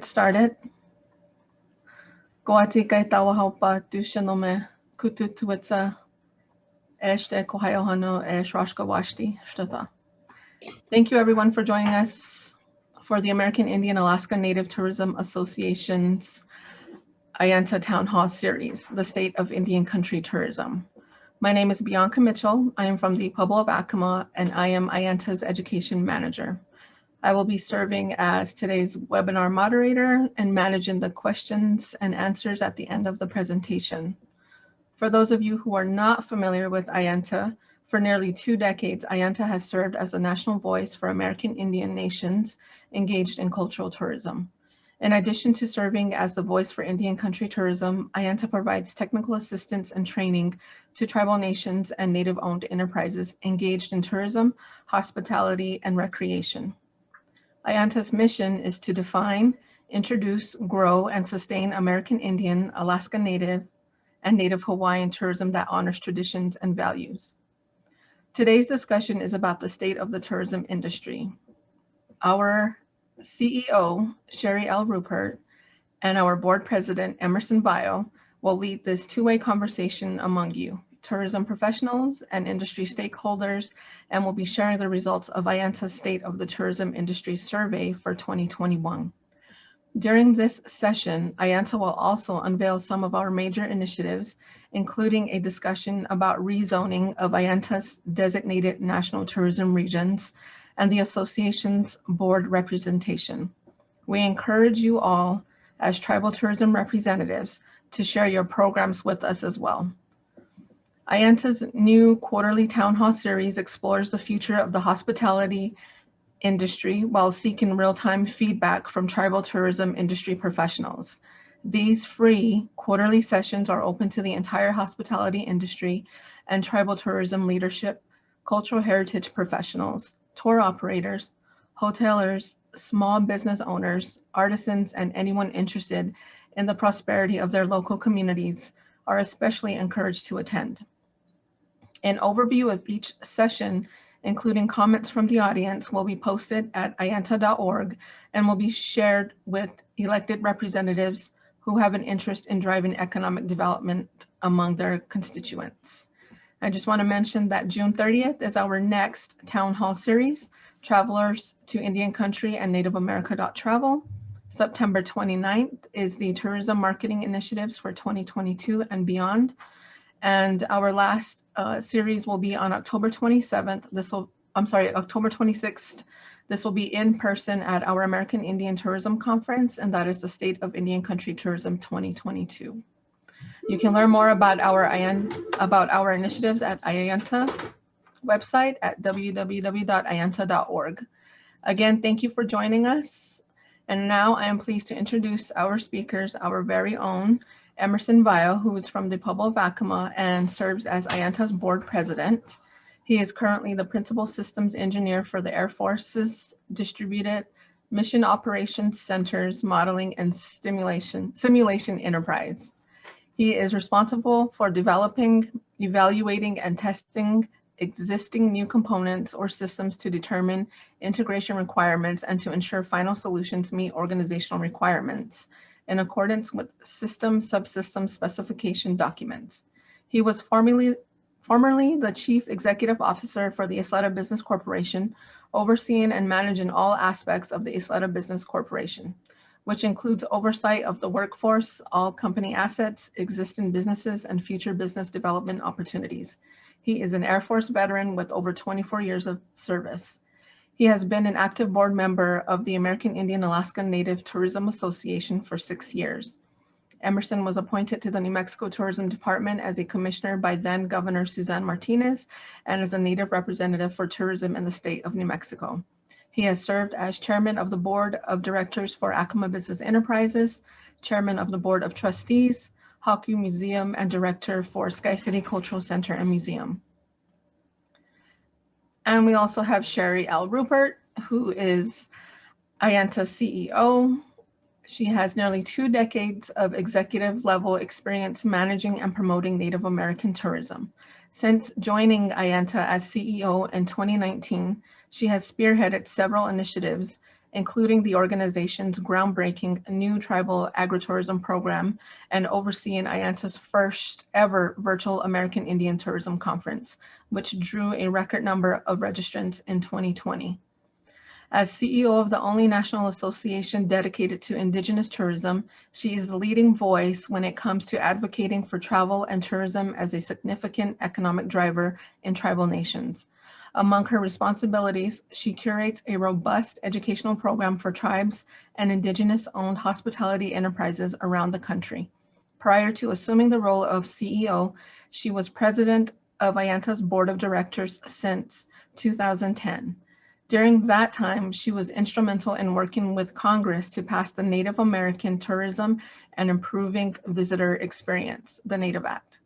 Started. Goati kai tawa haupa dushanome kututuitsa eshte kohayohano eshrashka washti shtata. Thank you everyone for joining us for the American Indian Alaska Native Tourism Association's AIANTA Town Hall Series, the State of Indian Country Tourism. My name is Bianca Mitchell. I am from the Pueblo of Acoma and I am AIANTA's Education Manager. I will be serving as today's webinar moderator and managing the questions and answers at the end of the presentation. For those of you who are not familiar with AIANTA, for nearly 2 decades, AIANTA has served as a national voice for American Indian nations engaged in cultural tourism. In addition to serving as the voice for Indian country tourism, AIANTA provides technical assistance and training to tribal nations and Native-owned enterprises engaged in tourism, hospitality, and recreation. AIANTA's mission is to define, introduce, grow, and sustain American Indian, Alaska Native, and Native Hawaiian tourism that honors traditions and values. Today's discussion is about the state of the tourism industry. Our CEO, Sherry L. Rupert, and our Board President, Emerson Vallo, will lead this two-way conversation among you, tourism professionals and industry stakeholders, and will be sharing the results of AIANTA's State of the Tourism Industry Survey for 2021. During this session, AIANTA will also unveil some of our major initiatives, including a discussion about rezoning of AIANTA's designated national tourism regions and the association's board representation. We encourage you all, as tribal tourism representatives, to share your programs with us as well. AIANTA's new quarterly town hall series explores the future of the hospitality industry while seeking real-time feedback from tribal tourism industry professionals. These free quarterly sessions are open to the entire hospitality industry and tribal tourism leadership, cultural heritage professionals, tour operators, hotelers, small business owners, artisans, and anyone interested in the prosperity of their local communities are especially encouraged to attend. An overview of each session, including comments from the audience, will be posted at aianta.org and will be shared with elected representatives who have an interest in driving economic development among their constituents. I just want to mention that June 30th is our next town hall series, Travelers to Indian Country and Native America.travel. September 29th is the Tourism Marketing Initiatives for 2022 and beyond. And our last series will be on October 27th. October 26th. This will be in person at our American Indian Tourism Conference, and that is the State of Indian Country Tourism 2022. You can learn more about our initiatives at AIANTA website at www.aianta.org. Again, thank you for joining us. And now I am pleased to introduce our speakers, our very own Emerson Vallo, who is from the Pueblo of Acoma and serves as AIANTA's board president. He is currently the principal systems engineer for the Air Force's Distributed Mission Operations Center's Modeling and Simulation Enterprise. He is responsible for developing, evaluating, and testing existing new components or systems to determine integration requirements and to ensure final solutions meet organizational requirements in accordance with system subsystem specification documents. He was formerly the Chief Executive Officer for the Isleta Business Corporation, overseeing and managing all aspects of the Isleta Business Corporation, which includes oversight of the workforce, all company assets, existing businesses, and future business development opportunities. He is an Air Force veteran with over 24 years of service. He has been an active board member of the American Indian Alaska Native Tourism Association for 6 years. Emerson was appointed to the New Mexico Tourism Department as a commissioner by then Governor Suzanne Martinez and as a Native representative for tourism in the state of New Mexico. He has served as chairman of the board of directors for Acoma Business Enterprises, chairman of the board of trustees, Haku Museum, and director for Sky City Cultural Center and Museum. And we also have Sherry L. Rupert, who is AIANTA CEO. She has nearly 2 decades of executive level experience managing and promoting Native American tourism. Since joining AIANTA as CEO in 2019, she has spearheaded several initiatives, including the organization's groundbreaking new tribal agritourism program and overseeing AIANTA's first ever virtual American Indian Tourism Conference, which drew a record number of registrants in 2020. As CEO of the only national association dedicated to Indigenous tourism, she is the leading voice when it comes to advocating for travel and tourism as a significant economic driver in tribal nations. Among her responsibilities, she curates a robust educational program for tribes and Indigenous-owned hospitality enterprises around the country. Prior to assuming the role of CEO, she was president of AIANTA's board of directors since 2010. During that time, she was instrumental in working with Congress to pass the Native American Tourism and Improving Visitor Experience, the NATIVE Act.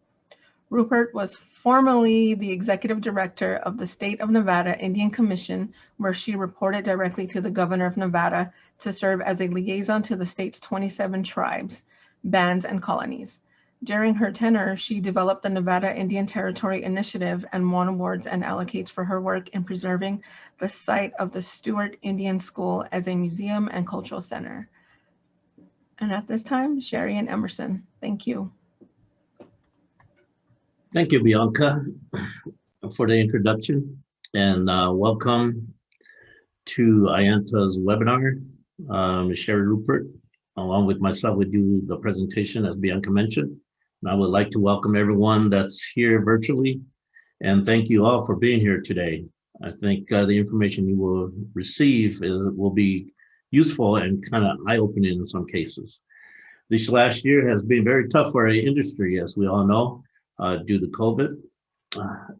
Rupert was formerly the executive director of the State of Nevada Indian Commission, where she reported directly to the governor of Nevada to serve as a liaison to the state's 27 tribes, bands, and colonies. During her tenure, she developed the Nevada Indian Territory Initiative and won awards and allocates for her work in preserving the site of the Stewart Indian School as a museum and cultural center. And at this time, Sherry and Emerson, thank you. Thank you, Bianca, for the introduction, and welcome to AIANTA's webinar. Sherry Rupert, along with myself, we do the presentation as Bianca mentioned. And I would like to welcome everyone that's here virtually, and thank you all for being here today. I think the information you will receive will be useful and kind of eye-opening in some cases. This last year has been very tough for our industry, as we all know, due to COVID.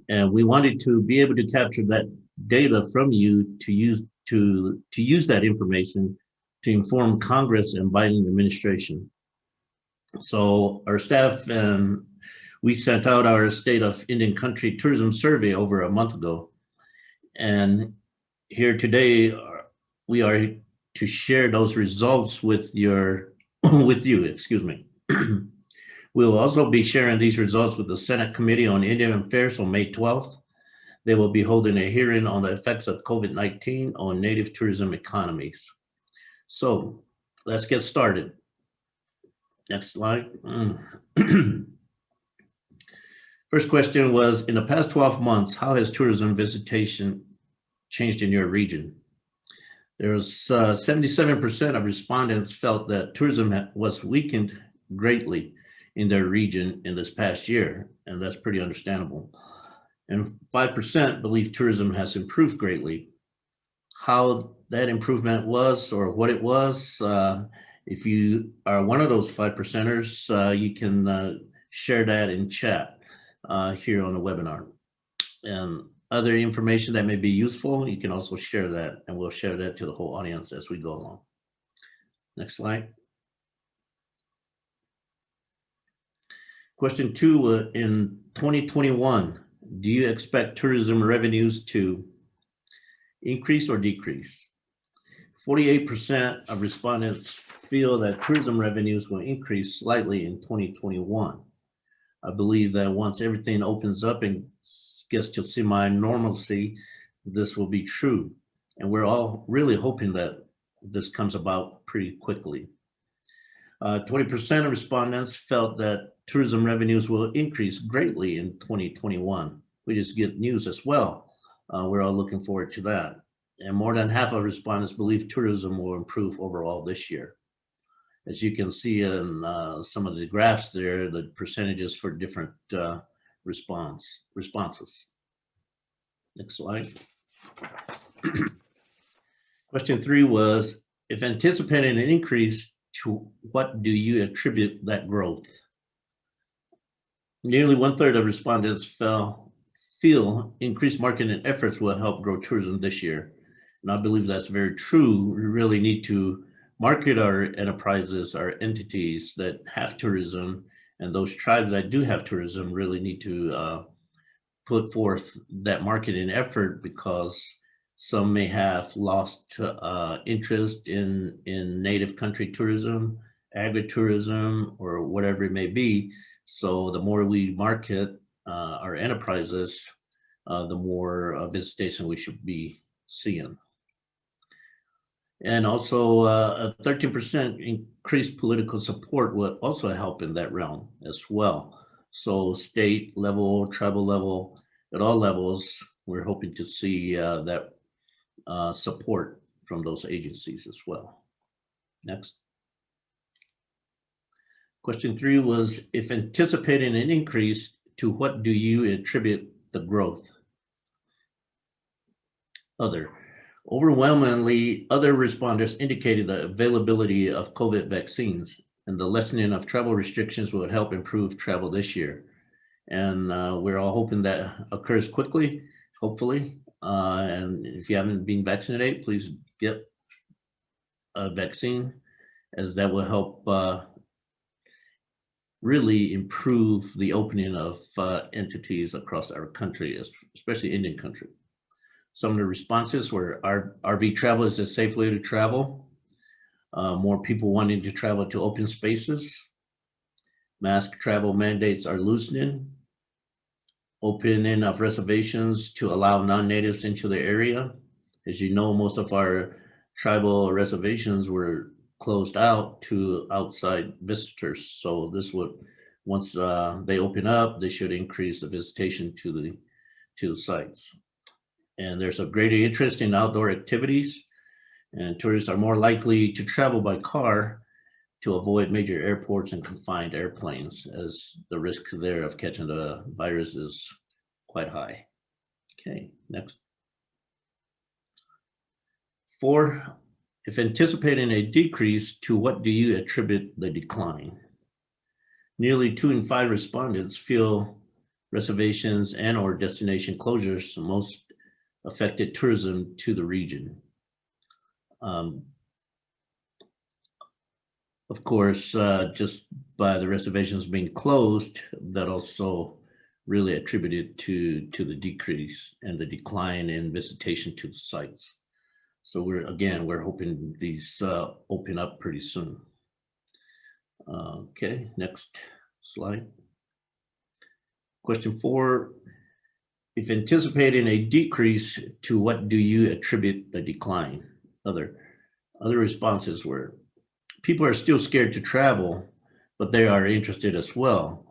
And we wanted to be able to capture that data from you to use that information to inform Congress and Biden administration. So our staff and we sent out our State of Indian Country Tourism Survey over a month ago. And here today, we are to share those results with you, excuse me. We will also be sharing these results with the Senate Committee on Indian Affairs on May 12th. They will be holding a hearing on the effects of COVID-19 on Native tourism economies. So let's get started. Next slide. First question was, in the past 12 months, how has tourism visitation changed in your region? There was 77% of respondents felt that tourism was weakened greatly in their region in this past year, and that's pretty understandable. And 5% believe tourism has improved greatly. How that improvement was or what it was, if you are one of those 5%ers, you can share that in chat here on the webinar. And other information that may be useful, you can also share that, and we'll share that to the whole audience as we go along. Next slide. Question 2, in 2021, do you expect tourism revenues to increase or decrease? 48% of respondents feel that tourism revenues will increase slightly in 2021. I believe that once everything opens up and gets to semi-normalcy, this will be true. And we're all really hoping that this comes about pretty quickly. 20% of respondents felt that tourism revenues will increase greatly in 2021, which is good news as well. We're all looking forward to that. And more than half of respondents believe tourism will improve overall this year. As you can see in some of the graphs there, the percentages for different responses. Next slide. Question 3 was, if anticipating an increase, to what do you attribute that growth? Nearly 1/3 of respondents feel increased marketing efforts will help grow tourism this year. And I believe that's very true. We really need to market our enterprises, our entities that have tourism, and those tribes that do have tourism really need to put forth that marketing effort, because some may have lost interest in native country tourism, agritourism, or whatever it may be. So the more we market our enterprises, the more visitation we should be seeing. And also a 13% increased political support would also help in that realm as well. So state level, tribal level, at all levels, we're hoping to see that support from those agencies as well. Next. Question 3 was, if anticipating an increase, to what do you attribute the growth? Other. Overwhelmingly, other respondents indicated the availability of COVID vaccines and the lessening of travel restrictions would help improve travel this year. And we're all hoping that occurs quickly, hopefully. And if you haven't been vaccinated, please get a vaccine, as that will help really improve the opening of entities across our country, especially Indian country. Some of the responses were RV travel is a safe way to travel. More people wanting to travel to open spaces. Mask travel mandates are loosening. Opening of reservations to allow non-natives into the area. As you know, most of our tribal reservations were closed out to outside visitors. So this would, once they open up, they should increase the visitation to the sites. And there's a greater interest in outdoor activities, and tourists are more likely to travel by car to avoid major airports and confined airplanes, as the risk there of catching the virus is quite high. Okay, next. 4, if anticipating a decrease, to what do you attribute the decline? Nearly 2 in 5 respondents feel reservations and or destination closures most affected tourism to the region. Of course, just by the reservations being closed, that also really attributed to the decrease and the decline in visitation to the sites. So we're hoping these open up pretty soon. Okay, next slide. Question 4, if anticipating a decrease, to what do you attribute the decline? Other responses were, people are still scared to travel, but they are interested as well.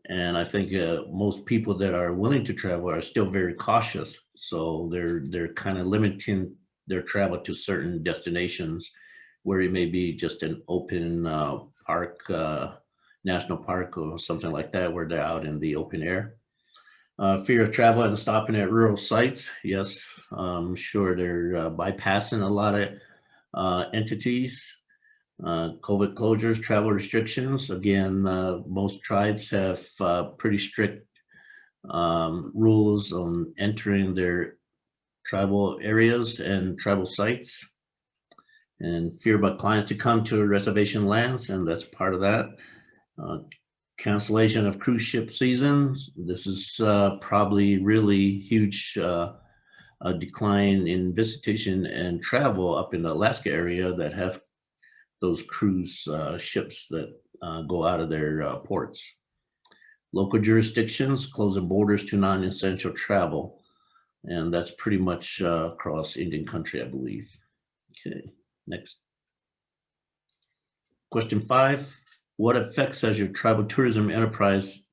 And I think most people that are willing to travel are still very cautious. So they're kind of limiting their travel to certain destinations where it may be just an open park, national park or something like that, where they're out in the open air. Fear of travel and stopping at rural sites. Yes, I'm sure they're bypassing a lot of entities. COVID closures, travel restrictions. Again, most tribes have pretty strict rules on entering their tribal areas and tribal sites. And fear about clients to come to reservation lands, and that's part of that. Cancellation of cruise ship seasons. This is probably really huge decline in visitation and travel up in the Alaska area that have those cruise ships that go out of their ports. Local jurisdictions closing borders to non-essential travel. And that's pretty much across Indian country, I believe. Okay, next. Question 5. What effects has your tribal tourism enterprise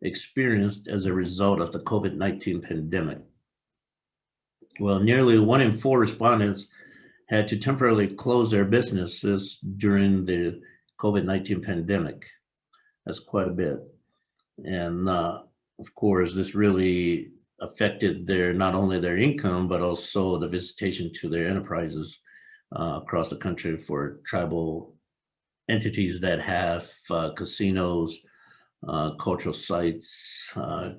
experienced as a result of the COVID-19 pandemic? Well, nearly 1 in 4 respondents had to temporarily close their businesses during the COVID-19 pandemic. That's quite a bit. And of course, this really affected not only their income, but also the visitation to their enterprises across the country for tribal entities that have casinos, cultural sites,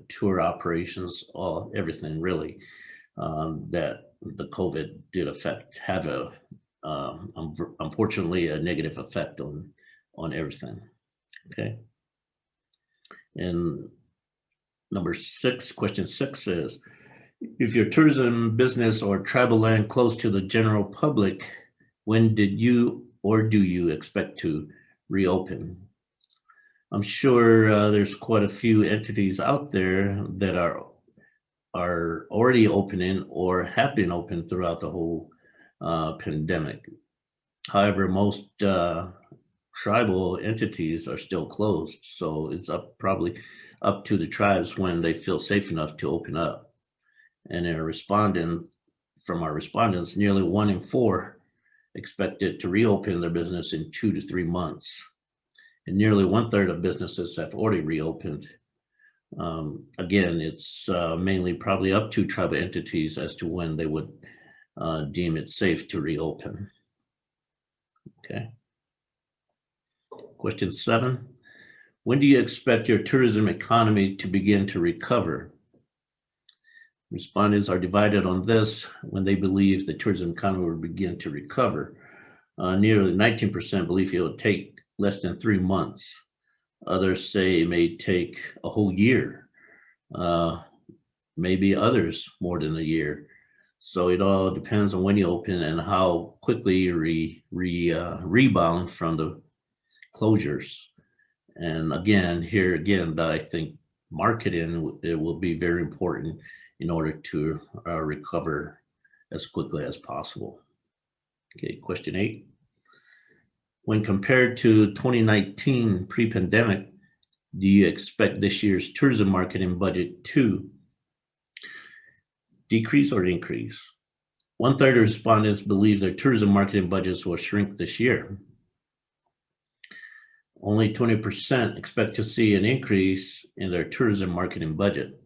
tour operations, everything really that the COVID did have unfortunately a negative effect on everything. Okay. And number 6, question 6 is, if your tourism business or tribal land close to the general public, when did you or do you expect to reopen? I'm sure there's quite a few entities out there that are already opening or have been open throughout the whole pandemic. However, most tribal entities are still closed, so it's probably up to the tribes when they feel safe enough to open up. And from our respondents, nearly 1 in 4 expected to reopen their business in 2 to 3 months. And nearly 1/3 of businesses have already reopened. Again, it's mainly probably up to tribal entities as to when they would deem it safe to reopen. Okay. Question 7. When do you expect your tourism economy to begin to recover? Respondents are divided on this when they believe the tourism economy will begin to recover. Nearly 19% believe it will take less than 3 months. Others say it may take a whole year, maybe others more than a year. So it all depends on when you open and how quickly you rebound from the closures. And again, I think marketing, it will be very important in order to recover as quickly as possible. Okay, question 8. When compared to 2019 pre-pandemic, do you expect this year's tourism marketing budget to decrease or increase? 1/3 of respondents believe their tourism marketing budgets will shrink this year. Only 20% expect to see an increase in their tourism marketing budget.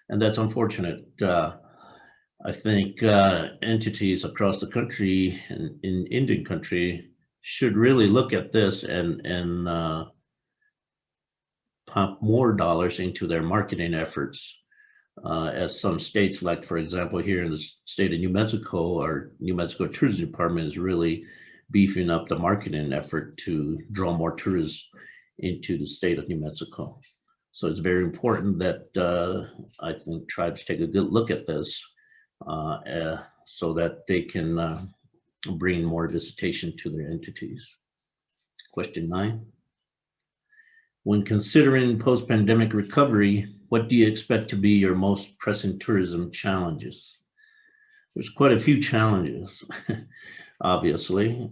And that's unfortunate. I think entities across the country and in Indian country should really look at this and pump more dollars into their marketing efforts. As some states, like for example, here in the state of New Mexico, our New Mexico Tourism Department is really beefing up the marketing effort to draw more tourists into the state of New Mexico. So it's very important that I think tribes take a good look at this so that they can bring more visitation to their entities. Question 9. When considering post-pandemic recovery, what do you expect to be your most pressing tourism challenges? There's quite a few challenges, obviously.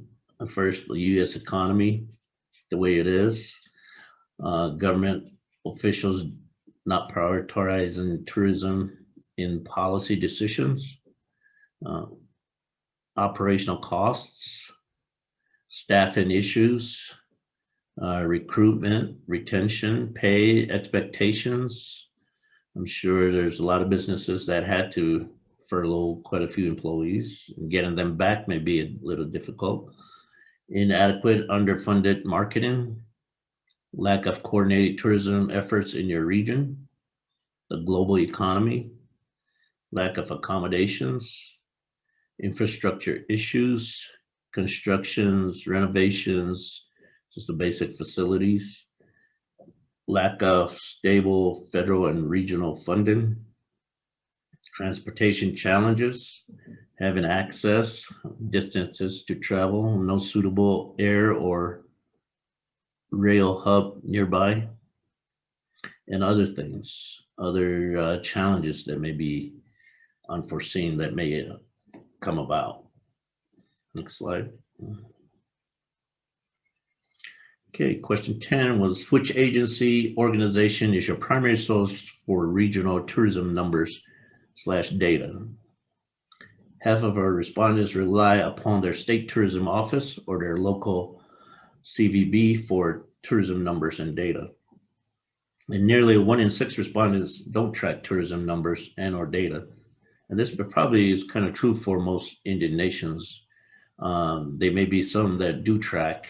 First, the U.S. economy, the way it is, government officials not prioritizing tourism in policy decisions, operational costs, staffing issues, recruitment, retention, pay expectations. I'm sure there's a lot of businesses that had to furlough quite a few employees. Getting them back may be a little difficult. Inadequate, underfunded marketing, lack of coordinated tourism efforts in your region, the global economy, lack of accommodations, infrastructure issues, constructions, renovations, just the basic facilities, lack of stable federal and regional funding, transportation challenges, having access, distances to travel, no suitable air or rail hub nearby, and other things, other challenges that may be unforeseen that may come about. Next slide. Okay, question 10 was, which agency organization is your primary source for regional tourism numbers/data? Half of our respondents rely upon their state tourism office or their local CVB for tourism numbers and data. And nearly 1 in 6 respondents don't track tourism numbers and or data. And this probably is kind of true for most Indian nations. There may be some that do track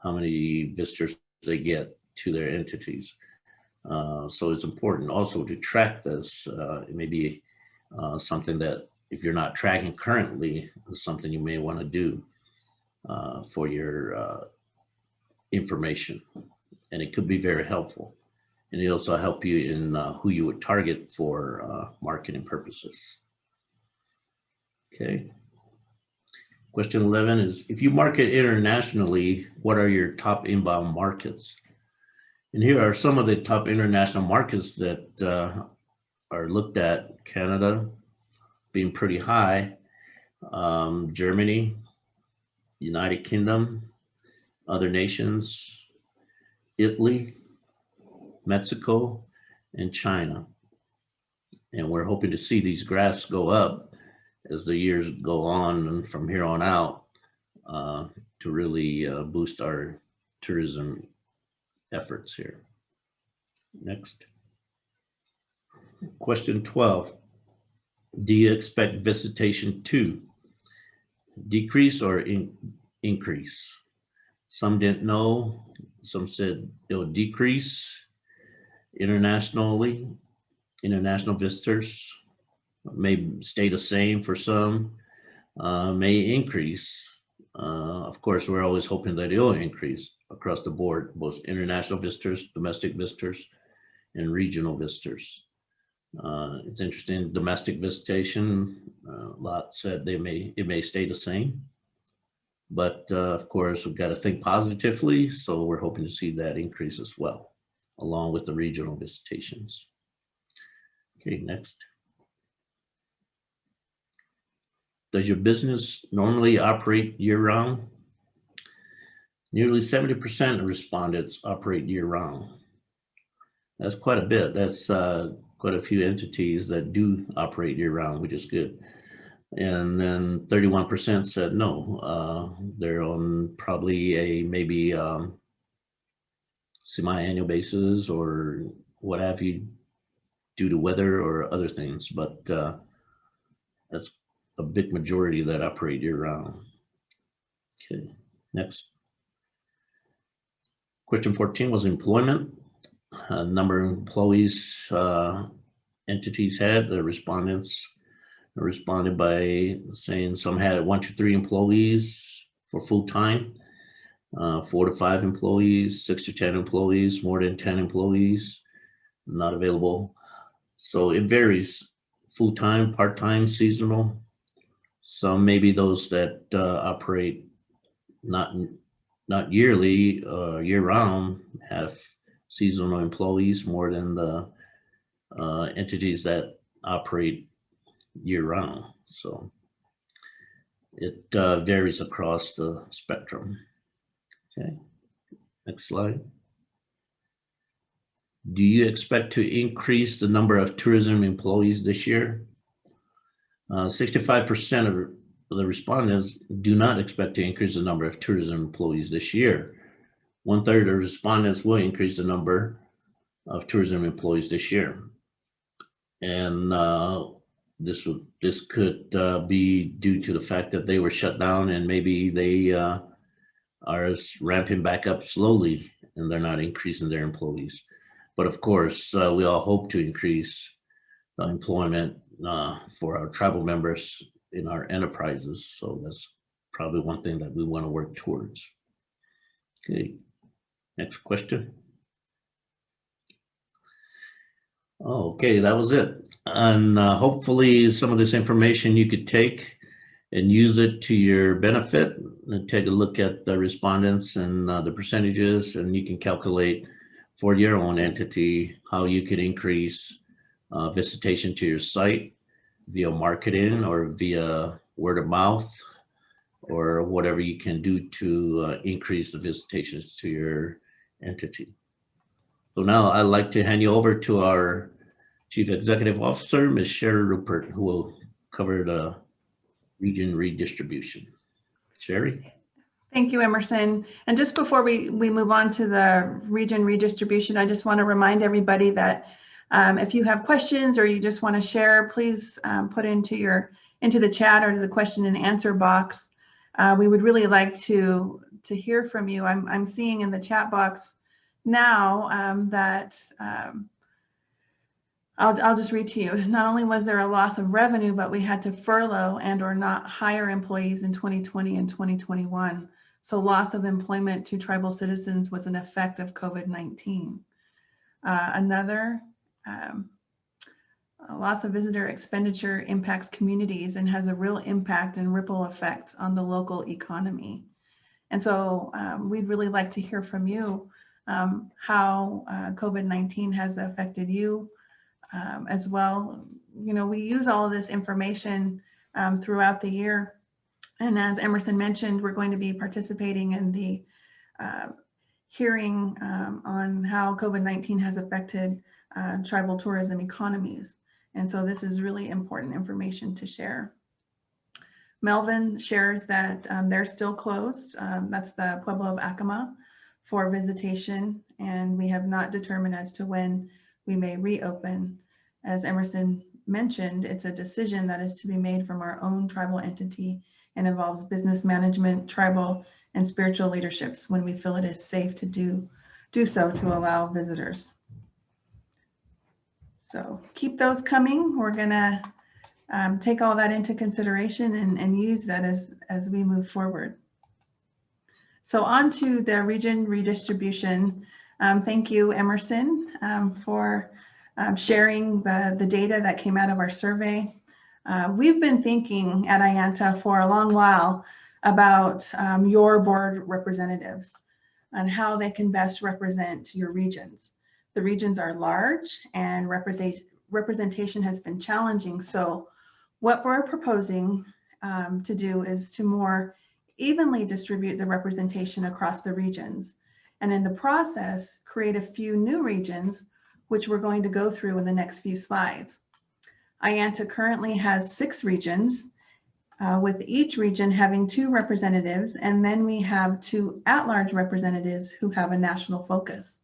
how many visitors they get to their entities. So it's important also to track this. It may be something that if you're not tracking currently, is something you may want to do for your information. And it could be very helpful. And it also help you in who you would target for marketing purposes. Okay. Question 11 is, if you market internationally, what are your top inbound markets? And here are some of the top international markets that are looked at. Canada being pretty high, Germany, United Kingdom, other nations, Italy, Mexico, and China. And we're hoping to see these graphs go up as the years go on and from here on out to really boost our tourism efforts here. Next. Question 12. Do you expect visitation to decrease or increase? Some didn't know. Some said it'll decrease. International visitors may stay the same for some, may increase. Of course, we're always hoping that it'll increase across the board, both international visitors, domestic visitors, and regional visitors. It's interesting, domestic visitation, a lot said it may stay the same. But of course, we've got to think positively. So we're hoping to see that increase as well, along with the regional visitations. Okay, next. Does your business normally operate year-round? Nearly 70% of respondents operate year-round. That's quite a bit. That's quite a few entities that do operate year-round, which is good. And then 31% said no. They're on probably a maybe semi-annual basis or what have you, due to weather or other things. But that's a big majority that operate year-round. Okay, next. Question 14 was employment. Number of employees entities had. The respondents responded by saying some had 1 to 3 employees for full-time, 4 to 5 employees, 6 to 10 employees, more than 10 employees, not available. So it varies, full-time, part-time, seasonal. Some maybe those that operate not yearly, year-round have seasonal employees more than the entities that operate year-round. So it varies across the spectrum. Okay, next slide. Do you expect to increase the number of tourism employees this year? 65% of the respondents do not expect to increase the number of tourism employees this year. 1/3 of the respondents will increase the number of tourism employees this year. And this could be due to the fact that they were shut down and maybe they are ramping back up slowly and they're not increasing their employees. But of course, we all hope to increase employment for our tribal members in our enterprises. So that's probably one thing that we want to work towards. Okay, next question. Okay, that was it. And hopefully some of this information you could take and use it to your benefit and take a look at the respondents and the percentages, and you can calculate for your own entity how you could increase visitation to your site via marketing or via word of mouth or whatever you can do to increase the visitations to your entity. So now I'd like to hand you over to our Chief Executive Officer, Ms. Sherry Rupert, who will cover the region redistribution. Sherry? Thank you, Emerson. And just before we move on to the region redistribution, I just want to remind everybody that if you have questions or you just want to share, please put into the chat or to the question and answer box. We would really like to hear from you. I'm seeing in the chat box now that I'll just read to you. Not only was there a loss of revenue, but we had to furlough and or not hire employees in 2020 and 2021. So loss of employment to tribal citizens was an effect of COVID-19. Another loss of visitor expenditure impacts communities and has a real impact and ripple effect on the local economy. And so we'd really like to hear from you how COVID-19 has affected you as well. You know, we use all of this information throughout the year And as Emerson mentioned, we're going to be participating in the hearing on how COVID-19 has affected tribal tourism economies. And so this is really important information to share. Melvin shares that they're still closed. That's the Pueblo of Acoma for visitation, and we have not determined as to when we may reopen. As Emerson mentioned, it's a decision that is to be made from our own tribal entity and involves business management, tribal, and spiritual leaderships when we feel it is safe to do so to allow visitors. So keep those coming. We're gonna take all that into consideration and use that as we move forward. So on to the region redistribution. Thank you, Emerson, for sharing the data that came out of our survey. We've been thinking at AIANTA for a long while about your board representatives and how they can best represent your regions. The regions are large and representation has been challenging. So what we're proposing to do is to more evenly distribute the representation across the regions. And in the process, create a few new regions, which we're going to go through in the next few slides. AIANTA currently has 6 regions, with each region having 2 representatives, and then we have 2 at-large representatives who have a national focus.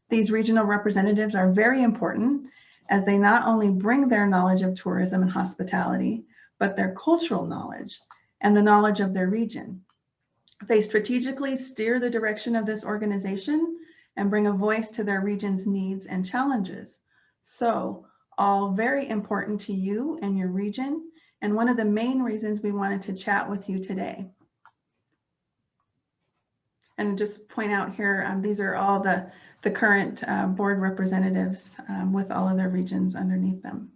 These regional representatives are very important as they not only bring their knowledge of tourism and hospitality, but their cultural knowledge and the knowledge of their region. They strategically steer the direction of this organization and bring a voice to their region's needs and challenges. So, all very important to you and your region, and one of the main reasons we wanted to chat with you today. And just point out here, these are all the current board representatives with all of their regions underneath them.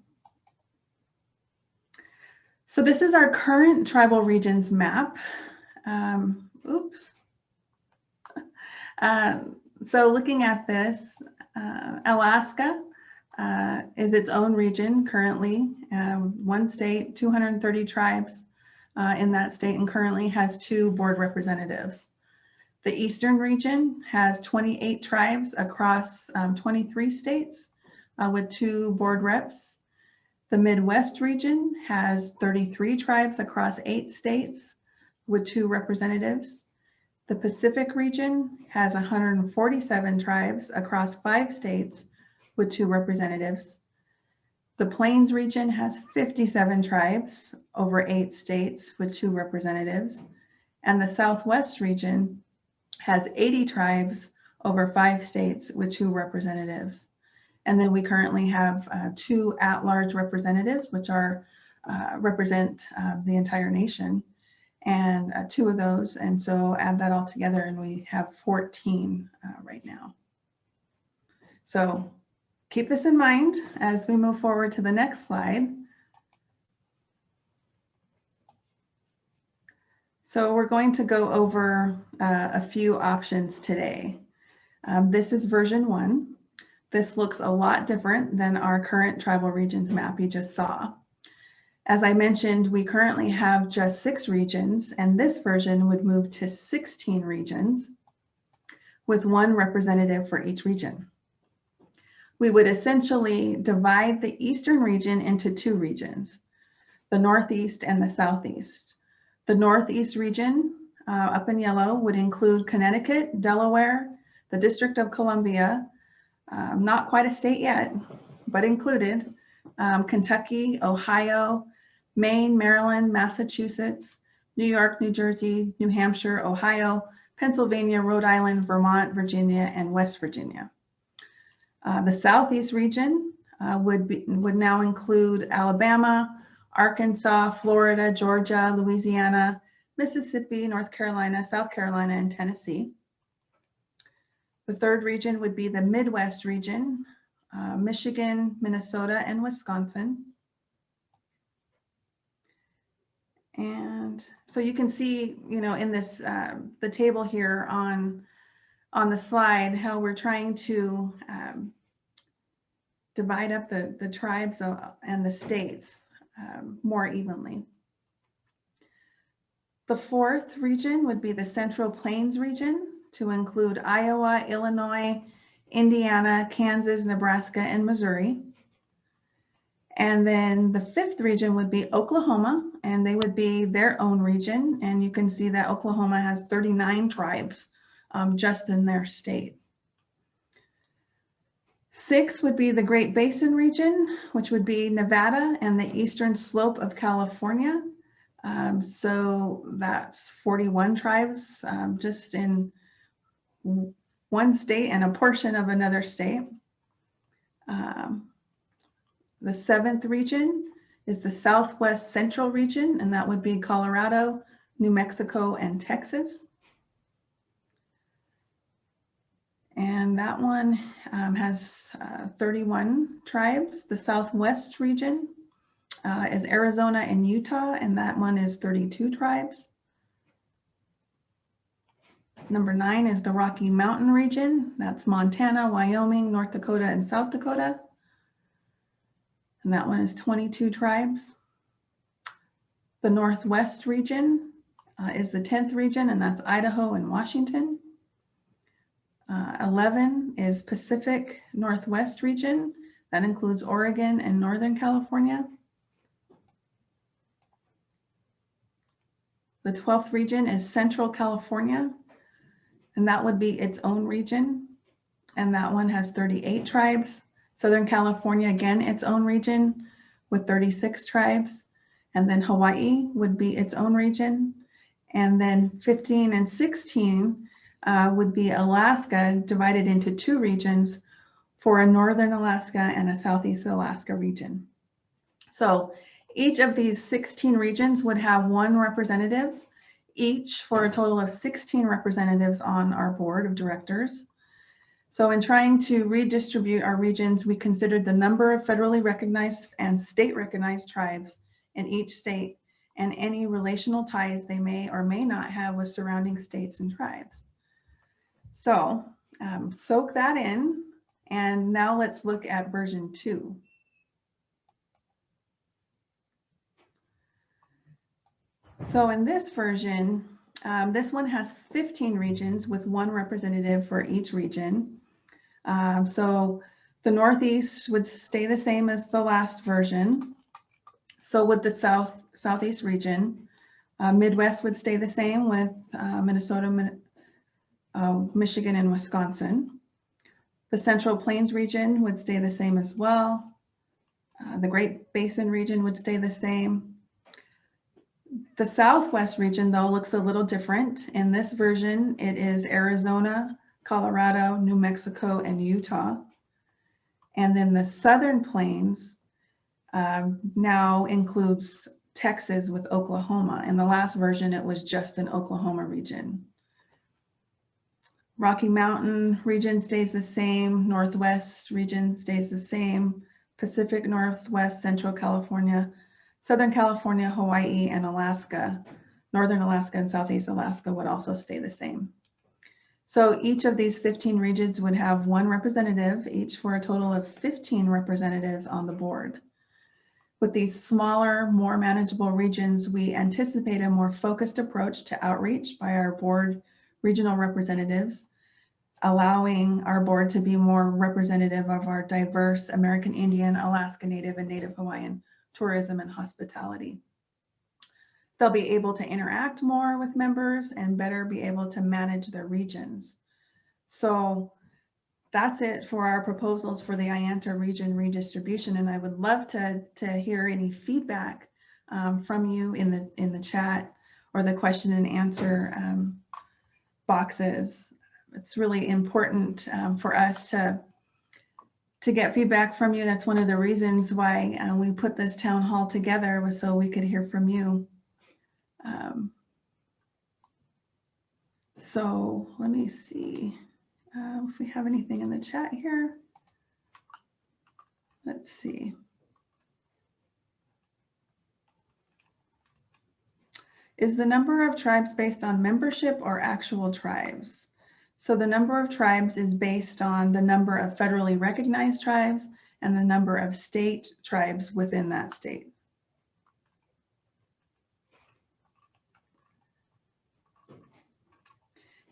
So this is our current tribal regions map. So looking at this, Alaska is its own region currently, 1 state, 230 tribes in that state, and currently has 2 board representatives. The Eastern region has 28 tribes across 23 states with 2 board reps. The Midwest region has 33 tribes across 8 states with 2 representatives. The Pacific region has 147 tribes across 5 states with 2 representatives. The Plains region has 57 tribes over 8 states with 2 representatives. And the Southwest region has 80 tribes over 5 states with 2 representatives. And then we currently have 2 at-large representatives, which are represent the entire nation, and 2 of those. And so add that all together and we have 14 right now. So keep this in mind as we move forward to the next slide. So we're going to go over a few options today. This is version 1. This looks a lot different than our current tribal regions map you just saw. As I mentioned, we currently have just 6 regions, and this version would move to 16 regions with 1 representative for each region. We would essentially divide the Eastern region into 2 regions, the Northeast and the Southeast. The Northeast region, up in yellow, would include Connecticut, Delaware, the District of Columbia, not quite a state yet, but included, Kentucky, Ohio, Maine, Maryland, Massachusetts, New York, New Jersey, New Hampshire, Ohio, Pennsylvania, Rhode Island, Vermont, Virginia, and West Virginia. The Southeast region would now include Alabama, Arkansas, Florida, Georgia, Louisiana, Mississippi, North Carolina, South Carolina, and Tennessee. The third region would be the Midwest region, Michigan, Minnesota, and Wisconsin. And so you can see, in this, the table here on the slide, how we're trying to divide up the tribes and the states more evenly. The fourth region would be the Central Plains region, to include Iowa, Illinois, Indiana, Kansas, Nebraska, and Missouri. And then the fifth region would be Oklahoma, and they would be their own region. And you can see that Oklahoma has 39 tribes just in their state. 6 would be the Great Basin region, which would be Nevada and the eastern slope of California. So that's 41 tribes just in one state and a portion of another state. The 7th region is the Southwest Central region, and that would be Colorado, New Mexico, and Texas. And that one has 31 tribes. The Southwest region is Arizona and Utah, and that one is 32 tribes. Number 9 is the Rocky Mountain region. That's Montana, Wyoming, North Dakota, and South Dakota. And that one is 22 tribes. The Northwest region is the 10th region, and that's Idaho and Washington. 11 is Pacific Northwest region. That includes Oregon and Northern California. The 12th region is Central California, and that would be its own region. And that one has 38 tribes. Southern California, again, its own region with 36 tribes. And then Hawaii would be its own region. And then 15 and 16 would be Alaska, divided into 2 regions for a Northern Alaska and a Southeast Alaska region. So each of these 16 regions would have 1 representative, each for a total of 16 representatives on our board of directors. So in trying to redistribute our regions, we considered the number of federally recognized and state recognized tribes in each state and any relational ties they may or may not have with surrounding states and tribes. So soak that in, and now let's look at version 2. So in this version, this one has 15 regions with 1 representative for each region. So the Northeast would stay the same as the last version. So would the Southeast region. Midwest would stay the same with Minnesota, Michigan, and Wisconsin. The Central Plains region would stay the same as well. The Great Basin region would stay the same. The Southwest region, though, looks a little different. In this version, it is Arizona, Colorado, New Mexico, and Utah. And then the Southern Plains now includes Texas with Oklahoma. In the last version, it was just an Oklahoma region. Rocky Mountain region stays the same. Northwest region stays the same. Pacific Northwest, Central California, Southern California, Hawaii, and Alaska. Northern Alaska and Southeast Alaska would also stay the same. So each of these 15 regions would have 1 representative, each for a total of 15 representatives on the board. With these smaller, more manageable regions, we anticipate a more focused approach to outreach by our board regional representatives, allowing our board to be more representative of our diverse American Indian, Alaska Native, and Native Hawaiian tourism and hospitality. They'll be able to interact more with members and better be able to manage their regions. So that's it for our proposals for the AIANTA region redistribution, and I would love to hear any feedback from you in the chat or the question and answer boxes. It's really important for us to get feedback from you. That's one of the reasons why we put this town hall together, was so we could hear from you. So let me see if we have anything in the chat here. Let's see. Is the number of tribes based on membership or actual tribes? So the number of tribes is based on the number of federally recognized tribes and the number of state tribes within that state.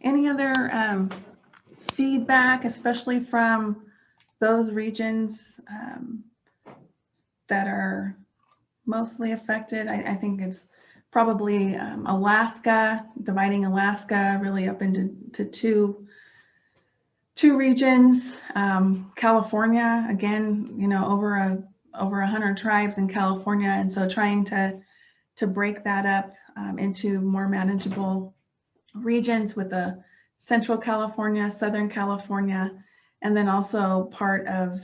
Any other feedback, especially from those regions that are mostly affected? I think it's probably Alaska, dividing Alaska really up into two regions. California, again, you know, over 100 tribes in California, and so trying to break that up into more manageable regions with a Central California, Southern California, and then also part of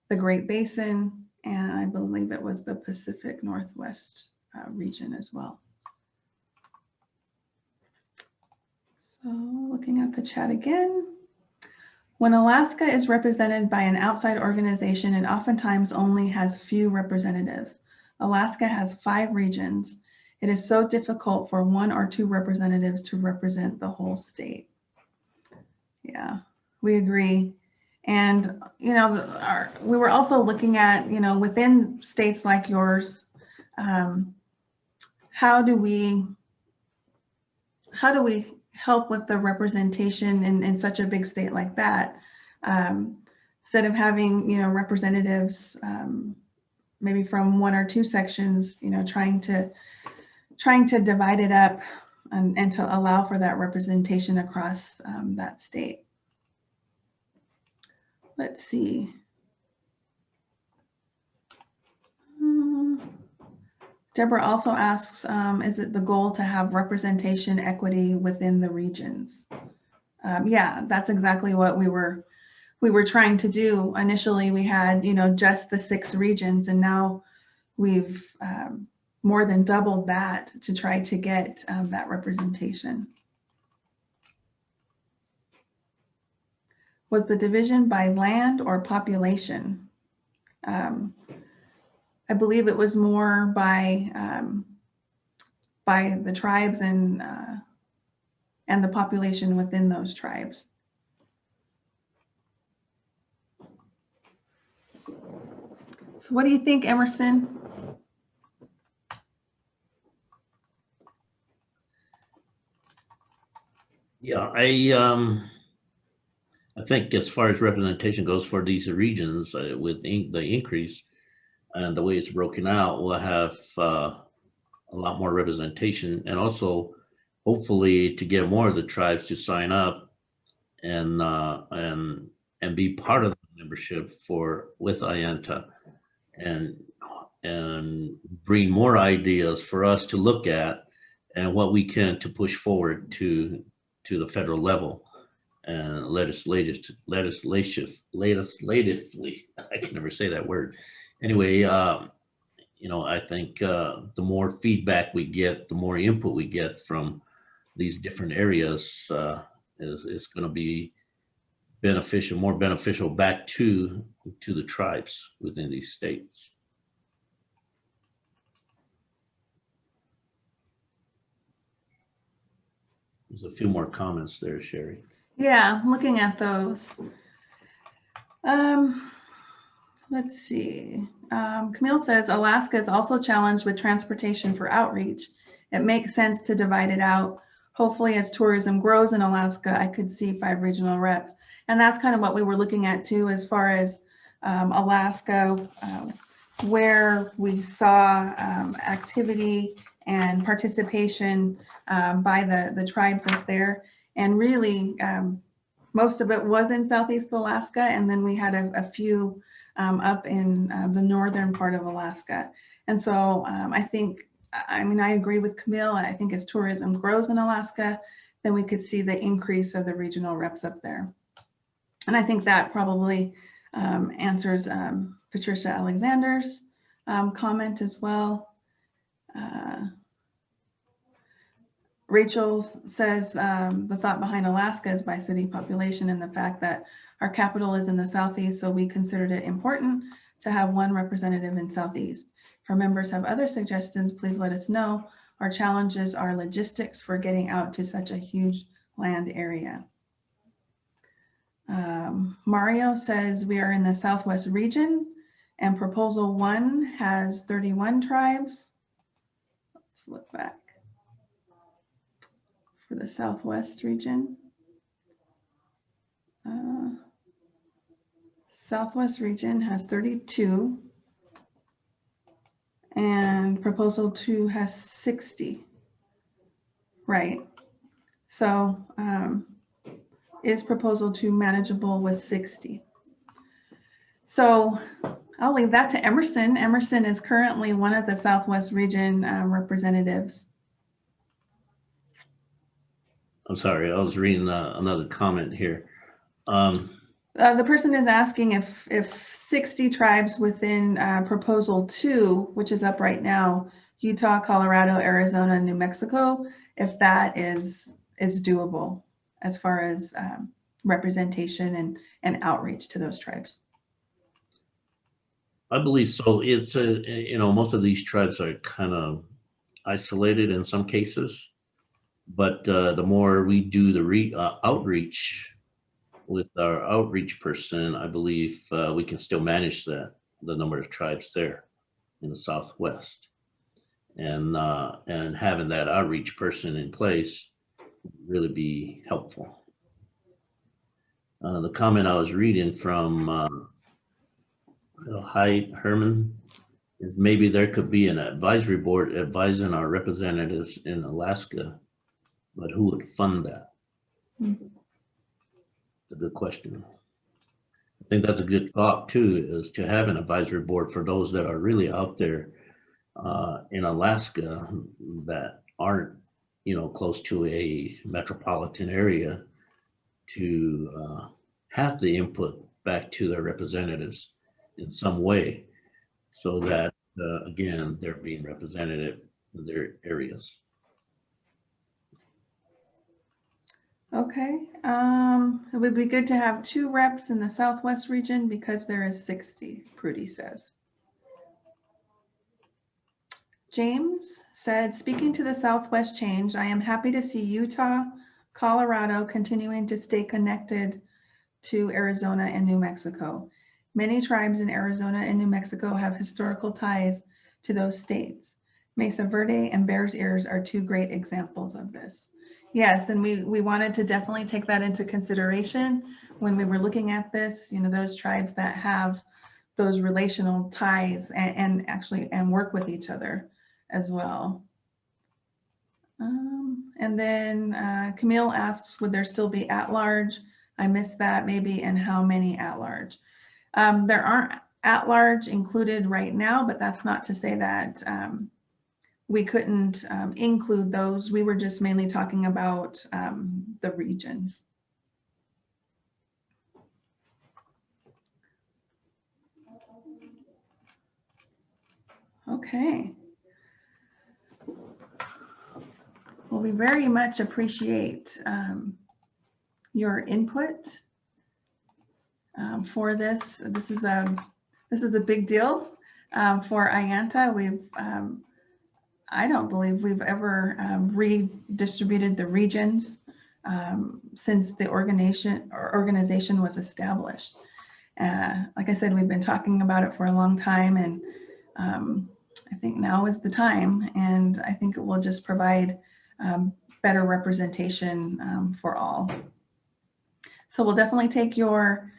the Great Basin, and I believe it was the Pacific Northwest region as well. So looking at the chat again. When Alaska is represented by an outside organization, it oftentimes only has few representatives. Alaska has 5 regions. It is so difficult for 1 or 2 representatives to represent the whole state. Yeah, we agree. And, you know, we were also looking at, you know, within states like yours, how do we help with the representation in such a big state like that? Instead of having, you know, representatives maybe from 1 or 2 sections, you know, trying to divide it up and to allow for that representation across that state. Let's see. Deborah also asks, is it the goal to have representation equity within the regions? Yeah, that's exactly what we were trying to do. Initially, we had, you know, just the 6 regions, and now we've more than doubled that to try to get that representation. Was the division by land or population? I believe it was more by the tribes and the population within those tribes. So what do you think, Emerson? Yeah, I think as far as representation goes for these regions, with the increase and the way it's broken out, we'll have a lot more representation, and also hopefully to get more of the tribes to sign up and be part of the membership with AIANTA, and bring more ideas for us to look at and what we can to push forward to the federal level and legislatively. I can never say that word. Anyway, you know, I think the more feedback we get, the more input we get from these different areas is going to be beneficial, more beneficial back to the tribes within these states. There's a few more comments there, Sherry. Yeah, looking at those. Let's see. Camille says, Alaska is also challenged with transportation for outreach. It makes sense to divide it out. Hopefully, as tourism grows in Alaska, I could see 5 regional reps. And that's kind of what we were looking at too, as far as Alaska, where we saw activity and participation by the tribes up there. And really, most of it was in Southeast Alaska, and then we had a few up in the northern part of Alaska. And so I mean, I agree with Camille. I think as tourism grows in Alaska, then we could see the increase of the regional reps up there. And I think that probably answers Patricia Alexander's comment as well. Rachel says the thought behind Alaska is by city population and the fact that our capital is in the Southeast, so we considered it important to have 1 representative in Southeast. If our members have other suggestions, please let us know. Our challenges are logistics for getting out to such a huge land area. Mario says we are in the Southwest region and proposal 1 has 31 tribes. Let's look back. for the Southwest region. Southwest region has 32 and proposal 2 has 60, right? So is proposal 2 manageable with 60? So I'll leave that to Emerson. Emerson is currently one of the Southwest region representatives. I'm sorry, I was reading another comment here. The person is asking if 60 tribes within proposal 2, which is up right now, Utah, Colorado, Arizona, and New Mexico, if that is doable as far as representation and outreach to those tribes. I believe so. It's most of these tribes are kind of isolated in some cases, but the more we do the outreach with our outreach person, I believe we can still manage the number of tribes there in the Southwest, and having that outreach person in place would really be helpful. The comment I was reading from Hyde Herman is maybe there could be an advisory board advising our representatives in Alaska, but who would fund that? Mm-hmm. A good question. I think that's a good thought too, is to have an advisory board for those that are really out there in Alaska that aren't, close to a metropolitan area, to have the input back to their representatives in some way, so that again, they're being representative in their areas. Okay, it would be good to have 2 reps in the Southwest region because there is 60, Prudy says. James said, speaking to the Southwest change, I am happy to see Utah, Colorado continuing to stay connected to Arizona and New Mexico. Many tribes in Arizona and New Mexico have historical ties to those states. Mesa Verde and Bears Ears are 2 great examples of this. Yes, and we wanted to definitely take that into consideration when we were looking at this, those tribes that have those relational ties and work with each other as well. And then Camille asks, would there still be at-large? I missed that maybe, and how many at-large? There aren't at-large included right now, but that's not to say that we couldn't include those. We were just mainly talking about the regions. Okay. Well, we very much appreciate your input for this. This is a big deal for AIANTA. I don't believe we've ever redistributed the regions since the organization was established. Like I said, we've been talking about it for a long time, and I think now is the time, and I think it will just provide better representation for all. So we'll definitely take your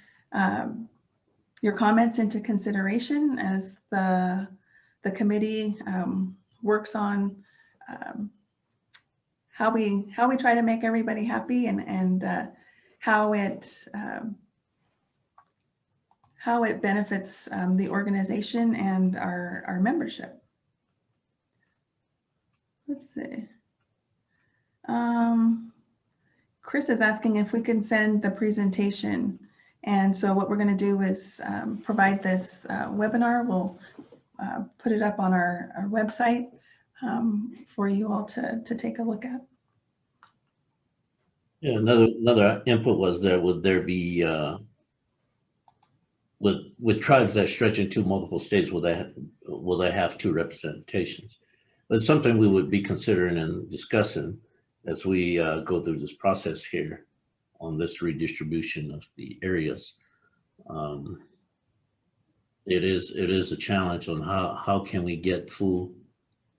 comments into consideration as the committee works on how we try to make everybody happy, and how it benefits the organization and our membership. Let's see. Chris is asking if we can send the presentation, and so what we're going to do is provide this webinar. We'll put it up on our website for you all to take a look at. Yeah, another input was there, would there be with tribes that stretch into multiple states, will they have 2 representations? It's something we would be considering and discussing as we go through this process here on this redistribution of the areas. It is a challenge on how can we get full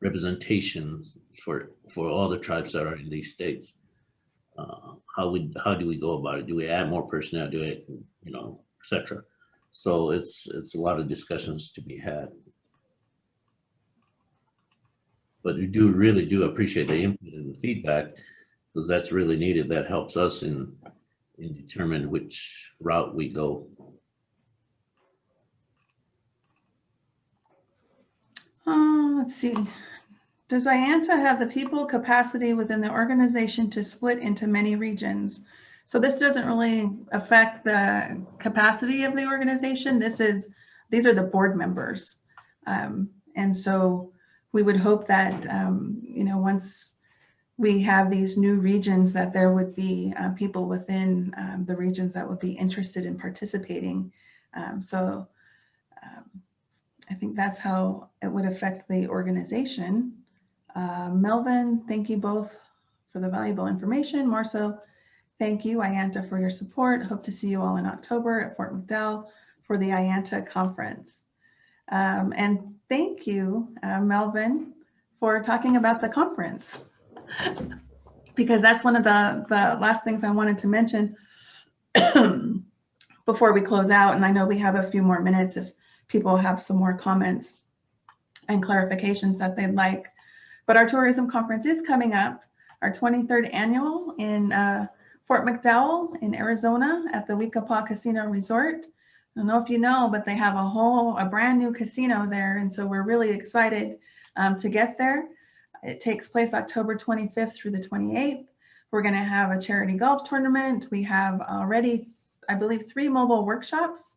representation for all the tribes that are in these states. how do we go about it? Do we add more personnel? Do it, etc. So it's a lot of discussions to be had. But we really do appreciate the input and the feedback, because that's really needed. That helps us in determine which route we go. Let's see. Does IANTA have the people capacity within the organization to split into many regions? So this doesn't really affect the capacity of the organization. These are the board members. And so we would hope that, once we have these new regions, that there would be people within the regions that would be interested in participating. I think that's how it would affect the organization. Melvin, thank you both for the valuable information. Marceau, thank you, IANTA, for your support. Hope to see you all in October at Fort McDowell for the IANTA conference. And thank you, Melvin, for talking about the conference, because that's one of the last things I wanted to mention before we close out. And I know we have a few more minutes if people have some more comments and clarifications that they'd like. But our tourism conference is coming up, our 23rd annual in Fort McDowell in Arizona at the Wekapa Casino Resort. I don't know if you know, but they have a brand new casino there. And so we're really excited to get there. It takes place October 25th through the 28th. We're going to have a charity golf tournament. We have already, I believe, 3 mobile workshops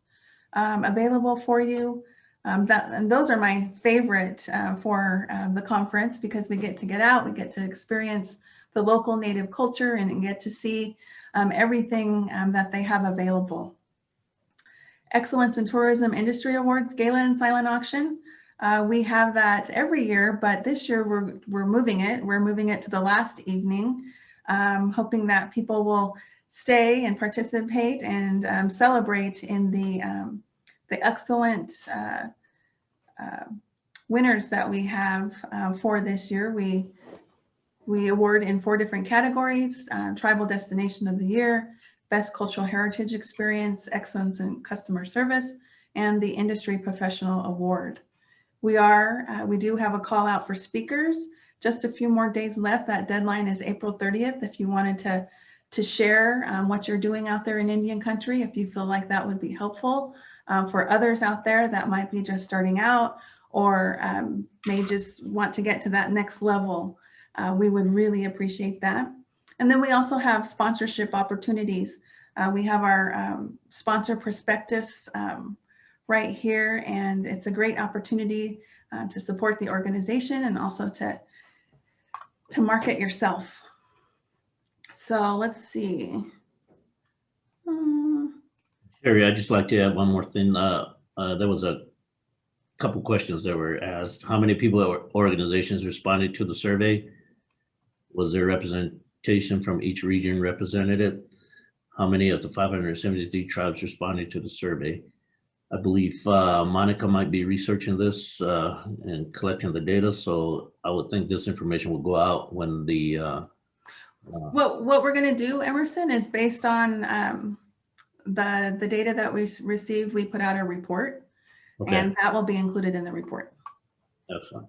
available for you. And those are my favorite for the conference, because we get to get out, we get to experience the local native culture and get to see everything that they have available. Excellence in Tourism Industry Awards Gala and Silent Auction. We have that every year, but this year we're moving it. We're moving it to the last evening, hoping that people will stay and participate and celebrate in the excellent winners that we have for this year. We award in 4 different categories: Tribal Destination of the Year, Best Cultural Heritage Experience, Excellence in Customer Service, and the Industry Professional Award. We do have a call out for speakers. Just a few more days left. That deadline is April 30th. If you wanted to share what you're doing out there in Indian country, if you feel like that would be helpful for others out there that might be just starting out or may just want to get to that next level, we would really appreciate that. And then we also have sponsorship opportunities. We have our sponsor prospectus right here, and it's a great opportunity to support the organization and also to market yourself. So let's see. Sherry, I'd just like to add one more thing. There was a couple questions that were asked. How many people or organizations responded to the survey? Was there representation from each region represented? How many of the 573 tribes responded to the survey? I believe Monica might be researching this and collecting the data. So I would think this information will go out when the... What we're going to do, Emerson, is based on the data that we received, we put out a report, okay, and that will be included in the report. Excellent.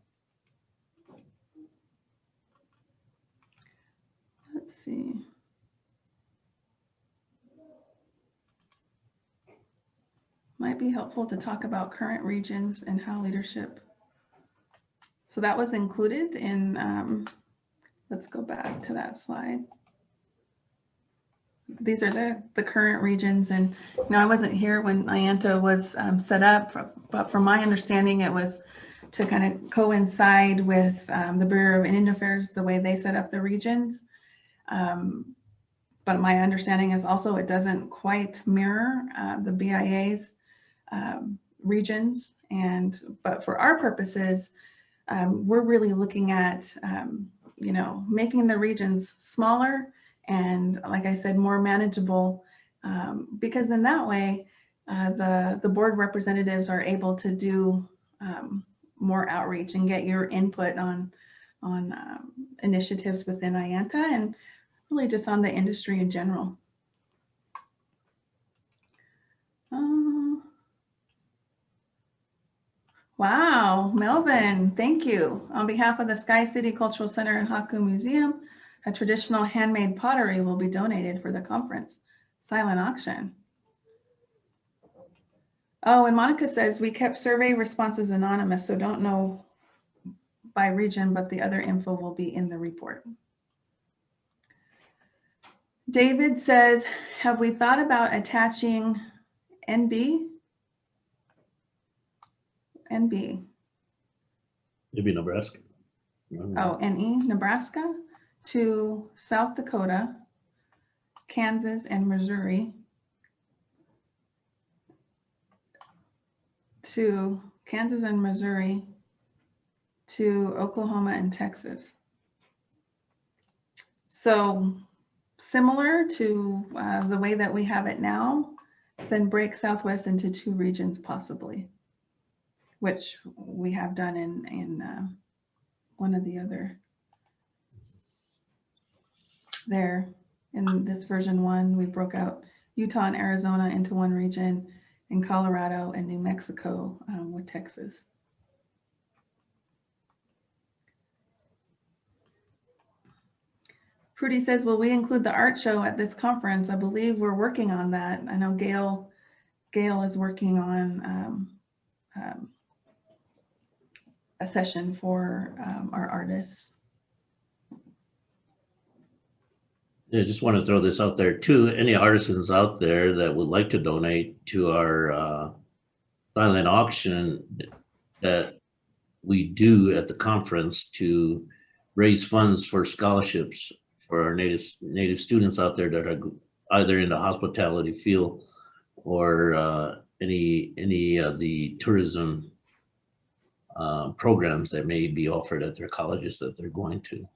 Let's see. Might be helpful to talk about current regions and how leadership. So that was included in, let's go back to that slide. These are the current regions, and I wasn't here when IANTA was set up, but from my understanding, it was to kind of coincide with the Bureau of Indian Affairs, the way they set up the regions. But my understanding is also it doesn't quite mirror the BIA's regions, but for our purposes, we're really looking at making the regions smaller and, like I said, more manageable, because in that way the board representatives are able to do more outreach and get your input on initiatives within IANTA. And really just on the industry in general. Wow, Melvin, thank you. On behalf of the Sky City Cultural Center and Haku Museum, a traditional handmade pottery will be donated for the conference. Silent auction. Oh, and Monica says we kept survey responses anonymous, so don't know by region, but the other info will be in the report. David says, have we thought about attaching NB? NB. Maybe Nebraska. Oh, NE, Nebraska to South Dakota, Kansas, and Missouri, to Kansas and Missouri, to Oklahoma and Texas. So similar to the way that we have it now, then break Southwest into 2 regions possibly, which we have done in one of the other. There in this version 1, we broke out Utah and Arizona into 1 region, and Colorado and New Mexico with Texas. Prudy says, will we include the art show at this conference? I believe we're working on that. I know Gail is working on a session for our artists. Yeah, just want to throw this out there too. Any artisans out there that would like to donate to our silent auction that we do at the conference to raise funds for scholarships for our native students out there that are either in the hospitality field or any of the tourism programs that may be offered at their colleges that they're going to.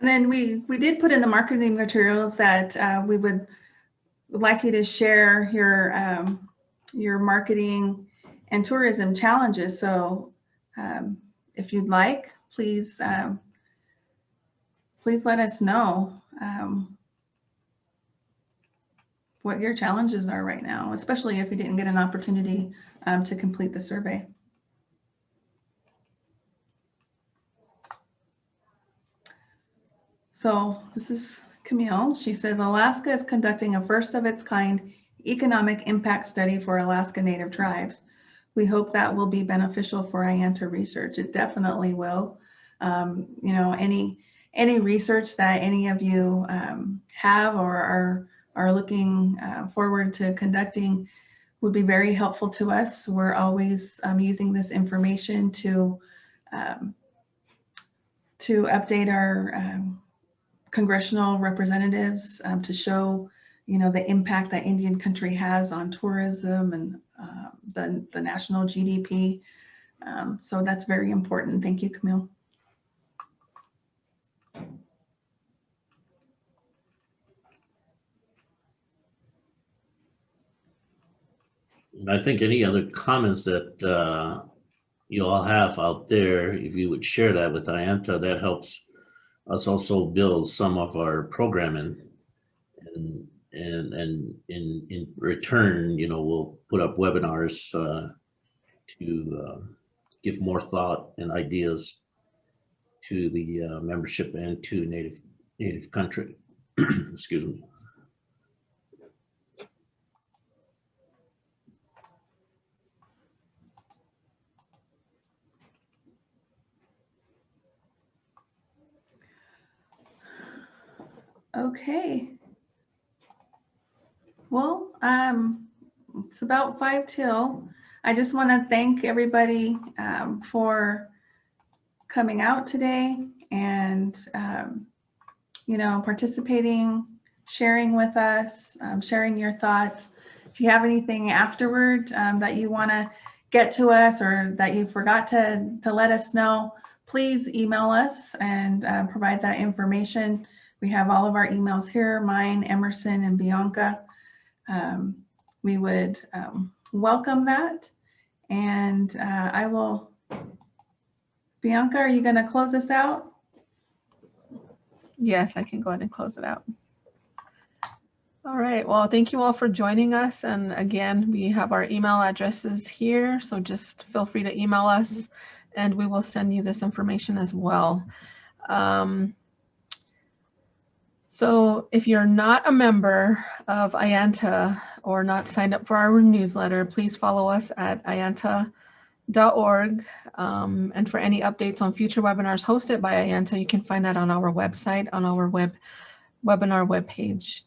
And then we did put in the marketing materials that we would like you to share your marketing and tourism challenges. So if you'd like, please let us know what your challenges are right now, especially if you didn't get an opportunity to complete the survey. So this is Camille. She says, Alaska is conducting a first of its kind economic impact study for Alaska Native tribes. We hope that will be beneficial for AIANTA research. It definitely will. You know, any research that any of you have or are looking forward to conducting would be very helpful to us. We're always using this information to update our congressional representatives to show, you know, the impact that Indian country has on tourism and the national GDP. So that's very important. Thank you, Camille. And I think any other comments that you all have out there, if you would share that with AIANTA, that helps us also build some of our programming, and in return, you know, we'll put up webinars to give more thought and ideas to the membership and to native country. Excuse me. Okay. Well, it's about 5 till. I just want to thank everybody for coming out today and you know, participating, sharing with us, sharing your thoughts. If you have anything afterward that you want to get to us or that you forgot to let us know, please email us and provide that information. We have all of our emails here, mine, Emerson, and Bianca. We would welcome that. And I will, Bianca, are you going to close us out? Yes, I can go ahead and close it out. All right, well, thank you all for joining us. And again, we have our email addresses here, so just feel free to email us and we will send you this information as well. So if you're not a member of AIANTA or not signed up for our newsletter, please follow us at AIANTA.org. And for any updates on future webinars hosted by AIANTA, you can find that on our website, on our webinar webpage.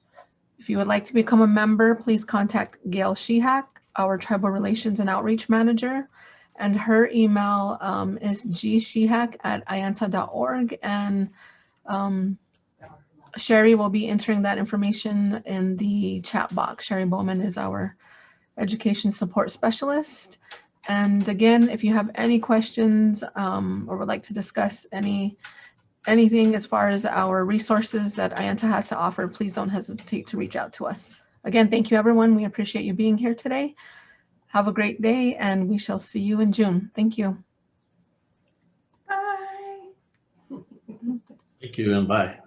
If you would like to become a member, please contact Gail Shihak, our Tribal Relations and Outreach Manager, and her email is gshihak@ianta.org, and Sherry will be entering that information in the chat box. Sherry Bowman is our Education Support Specialist. And again, if you have any questions or would like to discuss anything as far as our resources that AIANTA has to offer, please don't hesitate to reach out to us. Again, thank you, everyone. We appreciate you being here today. Have a great day, and we shall see you in June. Thank you. Bye. Thank you and bye.